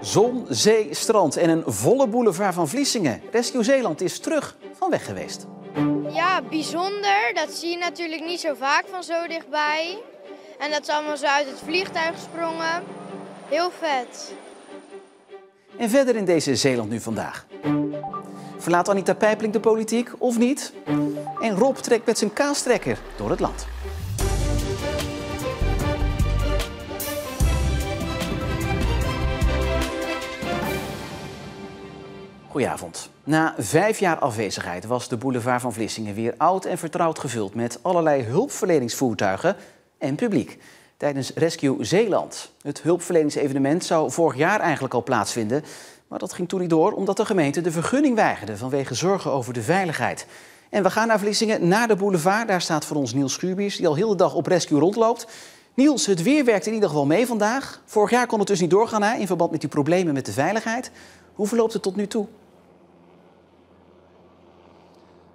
Zon, zee, strand en een volle boulevard van Vlissingen. Rescue Zeeland is terug van weg geweest. Ja, bijzonder. Dat zie je natuurlijk niet zo vaak van zo dichtbij. En dat is allemaal zo uit het vliegtuig gesprongen. Heel vet. En verder in deze Zeeland nu vandaag. Verlaat Anita Pijpling de politiek of niet? En Rob trekt met zijn kaastrekker door het land. Goedenavond. Na 5 jaar afwezigheid was de boulevard van Vlissingen weer oud en vertrouwd gevuld met allerlei hulpverleningsvoertuigen en publiek. Tijdens Rescue Zeeland. Het hulpverleningsevenement zou vorig jaar eigenlijk al plaatsvinden, maar dat ging toen niet door omdat de gemeente de vergunning weigerde vanwege zorgen over de veiligheid. En we gaan naar Vlissingen, naar de boulevard. Daar staat voor ons Niels Schuurbiers, die al heel de dag op Rescue rondloopt. Niels, het weer werkt in ieder geval mee vandaag. Vorig jaar kon het dus niet doorgaan in verband met die problemen met de veiligheid. Hoe verloopt het tot nu toe?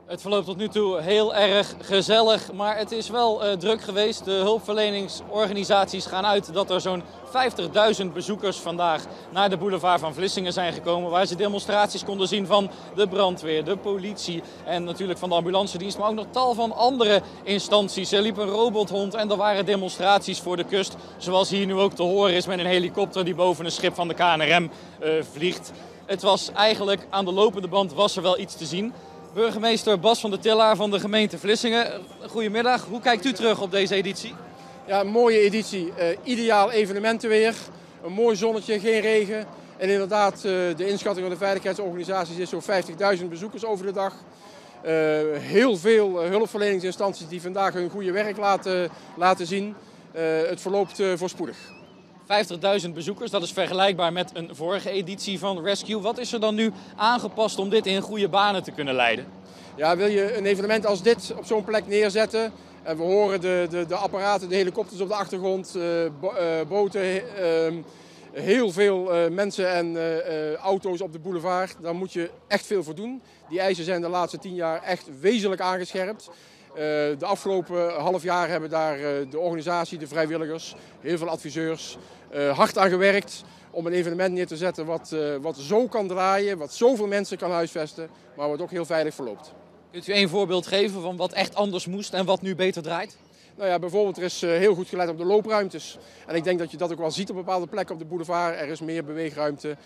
Het verloopt tot nu toe heel erg gezellig, maar het is wel druk geweest. De hulpverleningsorganisaties gaan uit dat er zo'n 50.000 bezoekers vandaag naar de boulevard van Vlissingen zijn gekomen. Waar ze demonstraties konden zien van de brandweer, de politie en natuurlijk van de ambulancedienst. Maar ook nog tal van andere instanties. Er liep een robothond en er waren demonstraties voor de kust. Zoals hier nu ook te horen is met een helikopter die boven een schip van de KNRM vliegt. Het was eigenlijk aan de lopende band was er wel iets te zien. Burgemeester Bas van der Tillaar van de gemeente Vlissingen. Goedemiddag, hoe kijkt u terug op deze editie? Ja, een mooie editie. Ideaal evenementenweer. Een mooi zonnetje, geen regen. En inderdaad, de inschatting van de veiligheidsorganisaties is zo'n 50.000 bezoekers over de dag. Heel veel hulpverleningsinstanties die vandaag hun goede werk laten zien. Het verloopt voorspoedig. 50.000 bezoekers, dat is vergelijkbaar met een vorige editie van Rescue. Wat is er dan nu aangepast om dit in goede banen te kunnen leiden? Ja, wil je een evenement als dit op zo'n plek neerzetten? En we horen de apparaten, de helikopters op de achtergrond, boten, heel veel mensen en auto's op de boulevard. Daar moet je echt veel voor doen. Die eisen zijn de laatste 10 jaar echt wezenlijk aangescherpt. De afgelopen half jaar hebben daar de organisatie, de vrijwilligers, heel veel adviseurs hard aan gewerkt om een evenement neer te zetten wat zo kan draaien, wat zoveel mensen kan huisvesten, maar wat ook heel veilig verloopt. Kunt u één voorbeeld geven van wat echt anders moest en wat nu beter draait? Nou ja, bijvoorbeeld er is heel goed gelet op de loopruimtes. En ik denk dat je dat ook wel ziet op bepaalde plekken op de boulevard. Er is meer beweegruimte.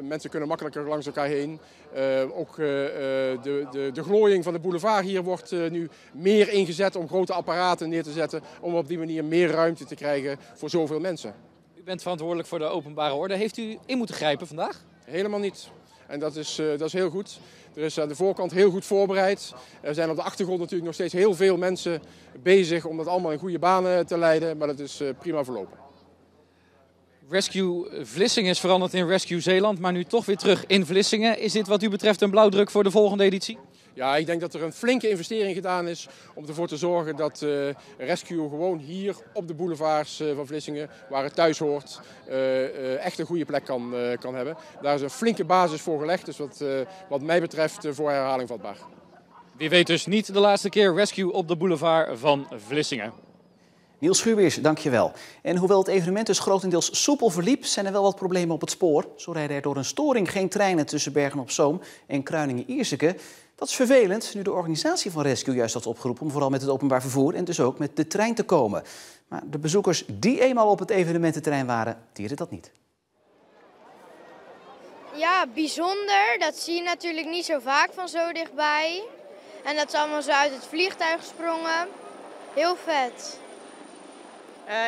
Mensen kunnen makkelijker langs elkaar heen. Ook de glooiing van de boulevard hier wordt nu meer ingezet om grote apparaten neer te zetten. Om op die manier meer ruimte te krijgen voor zoveel mensen. U bent verantwoordelijk voor de openbare orde. Heeft u in moeten grijpen vandaag? Helemaal niet. En dat is heel goed. Er is aan de voorkant heel goed voorbereid. Er zijn op de achtergrond natuurlijk nog steeds heel veel mensen bezig om dat allemaal in goede banen te leiden. Maar dat is prima verlopen. Rescue Vlissingen is veranderd in Rescue Zeeland, maar nu toch weer terug in Vlissingen. Is dit wat u betreft een blauwdruk voor de volgende editie? Ja, ik denk dat er een flinke investering gedaan is om ervoor te zorgen dat Rescue gewoon hier op de boulevards van Vlissingen, waar het thuis hoort, echt een goede plek kan hebben. Daar is een flinke basis voor gelegd, dus wat mij betreft voor herhaling vatbaar. Wie weet dus niet de laatste keer Rescue op de boulevard van Vlissingen. Niels Schuurbiers, dankjewel. En hoewel het evenement dus grotendeels soepel verliep, zijn er wel wat problemen op het spoor. Zo rijden er door een storing geen treinen tussen Bergen-op-Zoom en Kruiningen-Ierseke. Dat is vervelend, nu de organisatie van Rescue juist had opgeroepen om vooral met het openbaar vervoer en dus ook met de trein te komen. Maar de bezoekers die eenmaal op het evenemententerrein waren, deden dat niet. Ja, bijzonder. Dat zie je natuurlijk niet zo vaak van zo dichtbij. En dat is allemaal zo uit het vliegtuig gesprongen. Heel vet.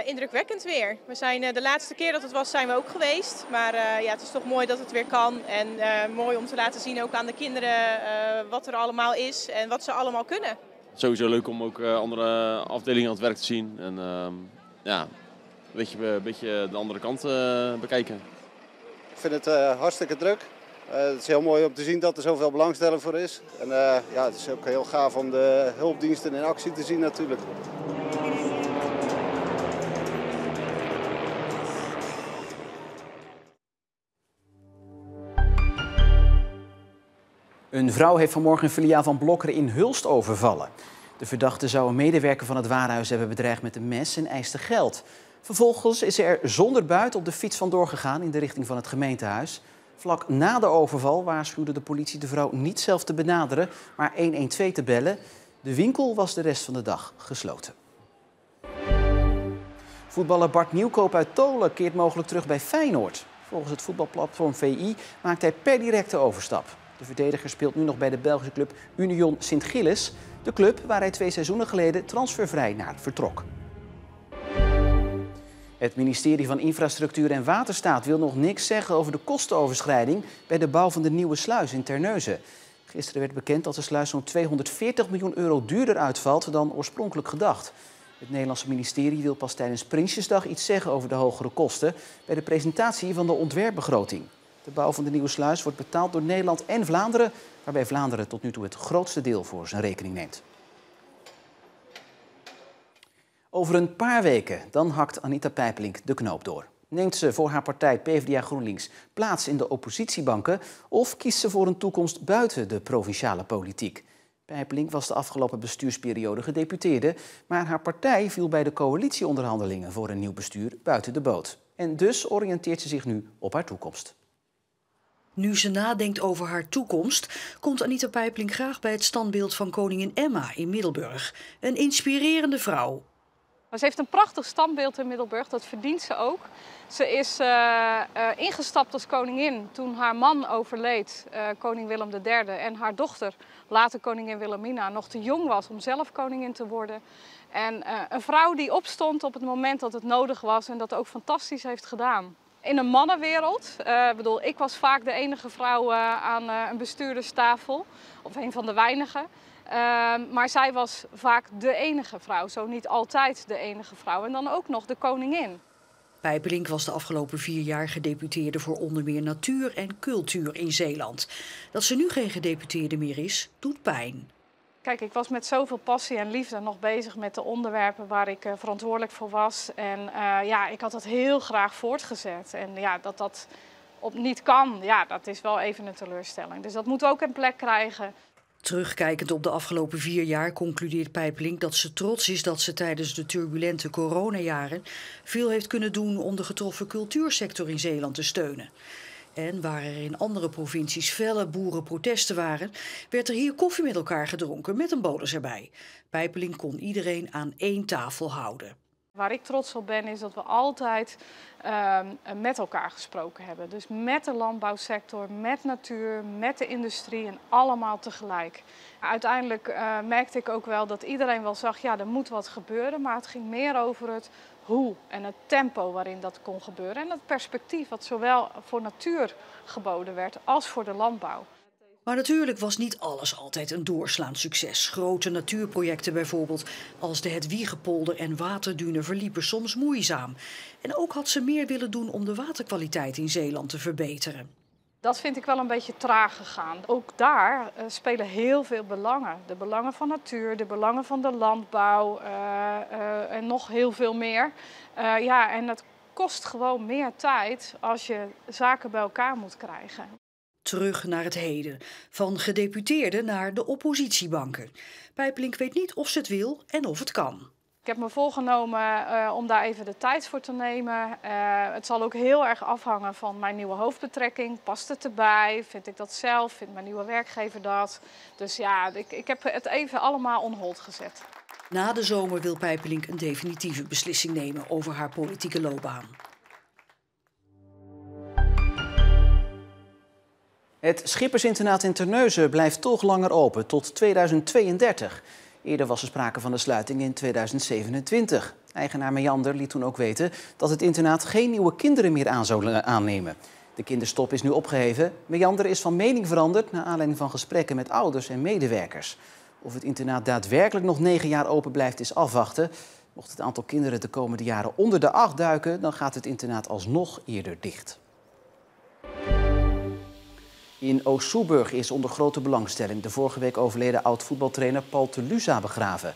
Indrukwekkend weer. We zijn de laatste keer dat het was, zijn we ook geweest. Maar ja, het is toch mooi dat het weer kan. En mooi om te laten zien ook aan de kinderen wat er allemaal is en wat ze allemaal kunnen. Sowieso leuk om ook andere afdelingen aan het werk te zien. En ja, een beetje de andere kant bekijken. Ik vind het hartstikke druk. Het is heel mooi om te zien dat er zoveel belangstelling voor is. En ja, het is ook heel gaaf om de hulpdiensten in actie te zien natuurlijk. Een vrouw heeft vanmorgen een filiaal van Blokker in Hulst overvallen. De verdachte zou een medewerker van het warenhuis hebben bedreigd met een mes en eiste geld. Vervolgens is ze er zonder buit op de fiets vandoor gegaan in de richting van het gemeentehuis. Vlak na de overval waarschuwde de politie de vrouw niet zelf te benaderen, maar 112 te bellen. De winkel was de rest van de dag gesloten. Voetballer Bart Nieuwkoop uit Tolen keert mogelijk terug bij Feyenoord. Volgens het voetbalplatform VI maakt hij per direct de overstap. De verdediger speelt nu nog bij de Belgische club Union Sint-Gilles. De club waar hij 2 seizoenen geleden transfervrij naar vertrok. Het ministerie van Infrastructuur en Waterstaat wil nog niks zeggen over de kostenoverschrijding bij de bouw van de nieuwe sluis in Terneuzen. Gisteren werd bekend dat de sluis zo'n 240 miljoen euro duurder uitvalt dan oorspronkelijk gedacht. Het Nederlandse ministerie wil pas tijdens Prinsjesdag iets zeggen over de hogere kosten bij de presentatie van de ontwerpbegroting. De bouw van de nieuwe sluis wordt betaald door Nederland en Vlaanderen, waarbij Vlaanderen tot nu toe het grootste deel voor zijn rekening neemt. Over een paar weken dan hakt Anita Pijpelink de knoop door. Neemt ze voor haar partij PvdA GroenLinks plaats in de oppositiebanken of kiest ze voor een toekomst buiten de provinciale politiek? Pijpelink was de afgelopen bestuursperiode gedeputeerde, maar haar partij viel bij de coalitieonderhandelingen voor een nieuw bestuur buiten de boot. En dus oriënteert ze zich nu op haar toekomst. Nu ze nadenkt over haar toekomst, komt Anita Pijpelink graag bij het standbeeld van koningin Emma in Middelburg. Een inspirerende vrouw. Ze heeft een prachtig standbeeld in Middelburg, dat verdient ze ook. Ze is ingestapt als koningin toen haar man overleed, koning Willem III, en haar dochter, later koningin Wilhelmina, nog te jong was om zelf koningin te worden. En een vrouw die opstond op het moment dat het nodig was en dat ook fantastisch heeft gedaan. In een mannenwereld, ik was vaak de enige vrouw aan een bestuurderstafel, of een van de weinigen. Maar zij was vaak de enige vrouw, zo niet altijd de enige vrouw. En dan ook nog de koningin. Pijpelink was de afgelopen 4 jaar gedeputeerde voor onder meer natuur en cultuur in Zeeland. Dat ze nu geen gedeputeerde meer is, doet pijn. Kijk, ik was met zoveel passie en liefde nog bezig met de onderwerpen waar ik verantwoordelijk voor was. En ik had dat heel graag voortgezet. En ja, dat niet kan, ja, dat is wel even een teleurstelling. Dus dat moet ook een plek krijgen. Terugkijkend op de afgelopen 4 jaar concludeert Pijpelink dat ze trots is dat ze tijdens de turbulente coronajaren veel heeft kunnen doen om de getroffen cultuursector in Zeeland te steunen. En waar er in andere provincies felle boerenprotesten waren, werd er hier koffie met elkaar gedronken met een bolus erbij. Pijpelink kon iedereen aan 1 tafel houden. Waar ik trots op ben is dat we altijd met elkaar gesproken hebben. Dus met de landbouwsector, met natuur, met de industrie en allemaal tegelijk. Uiteindelijk merkte ik ook wel dat iedereen wel zag, ja, er moet wat gebeuren. Maar het ging meer over het hoe en het tempo waarin dat kon gebeuren. En het perspectief wat zowel voor natuur geboden werd als voor de landbouw. Maar natuurlijk was niet alles altijd een doorslaand succes. Grote natuurprojecten bijvoorbeeld, als de Hedwiegepolder en Waterdune, verliepen soms moeizaam. En ook had ze meer willen doen om de waterkwaliteit in Zeeland te verbeteren. Dat vind ik wel een beetje traag gegaan. Ook daar spelen heel veel belangen. De belangen van natuur, de belangen van de landbouw en nog heel veel meer. En het kost gewoon meer tijd als je zaken bij elkaar moet krijgen. Terug naar het heden. Van gedeputeerde naar de oppositiebanken. Pijpelink weet niet of ze het wil en of het kan. Ik heb me voorgenomen om daar even de tijd voor te nemen. Het zal ook heel erg afhangen van mijn nieuwe hoofdbetrekking. Past het erbij? Vind ik dat zelf? Vindt mijn nieuwe werkgever dat? Dus ja, ik heb het even allemaal on hold gezet. Na de zomer wil Pijpelink een definitieve beslissing nemen over haar politieke loopbaan. Het schippersinternaat in Terneuzen blijft toch langer open, tot 2032. Eerder was er sprake van de sluiting in 2027. Eigenaar Meander liet toen ook weten dat het internaat geen nieuwe kinderen meer aan zou aannemen. De kinderstop is nu opgeheven. Meander is van mening veranderd naar aanleiding van gesprekken met ouders en medewerkers. Of het internaat daadwerkelijk nog 9 jaar open blijft is afwachten. Mocht het aantal kinderen de komende jaren onder de 8 duiken, dan gaat het internaat alsnog eerder dicht. In Oost-Soeburg is onder grote belangstelling de vorige week overleden oud-voetbaltrainer Paul Telusa begraven.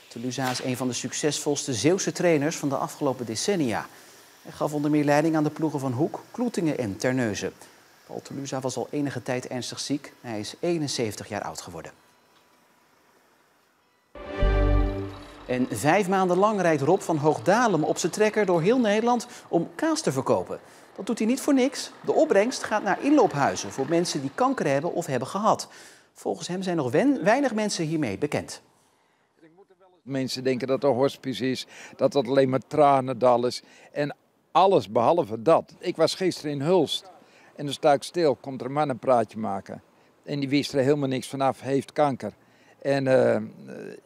Telusa is een van de succesvolste Zeeuwse trainers van de afgelopen decennia. Hij gaf onder meer leiding aan de ploegen van Hoek, Kloetingen en Terneuzen. Paul Telusa was al enige tijd ernstig ziek. Hij is 71 jaar oud geworden. En 5 maanden lang rijdt Rob van Hoogdalem op zijn trekker door heel Nederland om kaas te verkopen. Dat doet hij niet voor niks. De opbrengst gaat naar inloophuizen voor mensen die kanker hebben of hebben gehad. Volgens hem zijn nog weinig mensen hiermee bekend. Mensen denken dat er hospice is, dat dat alleen maar tranendal is. En alles behalve dat. Ik was gisteren in Hulst en dan sta ik stil, komt er een man een praatje maken. En die wist er helemaal niks vanaf, heeft kanker. En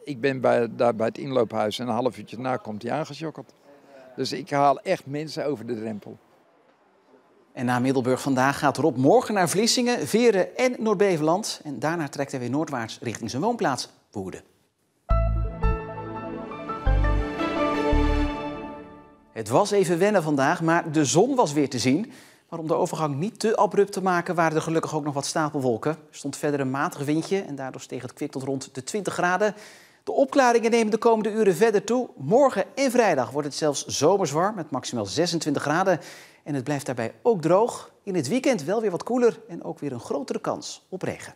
ik ben daar bij het inloophuis en een half uurtje daarna komt hij aangesjokkeld. Dus ik haal echt mensen over de drempel. En na Middelburg vandaag gaat Rob morgen naar Vlissingen, Veeren en Noord-Beveland. En daarna trekt hij weer noordwaarts richting zijn woonplaats Woerden. Het was even wennen vandaag, maar de zon was weer te zien. Maar om de overgang niet te abrupt te maken waren er gelukkig ook nog wat stapelwolken. Er stond verder een matig windje en daardoor steeg het kwik tot rond de 20 graden. De opklaringen nemen de komende uren verder toe. Morgen en vrijdag wordt het zelfs zomers warm met maximaal 26 graden. En het blijft daarbij ook droog. In het weekend wel weer wat koeler en ook weer een grotere kans op regen.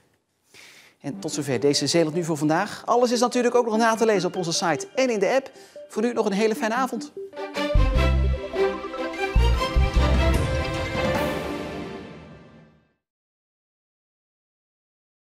En tot zover deze Zeeland Nu voor vandaag. Alles is natuurlijk ook nog na te lezen op onze site en in de app. Voor nu nog een hele fijne avond.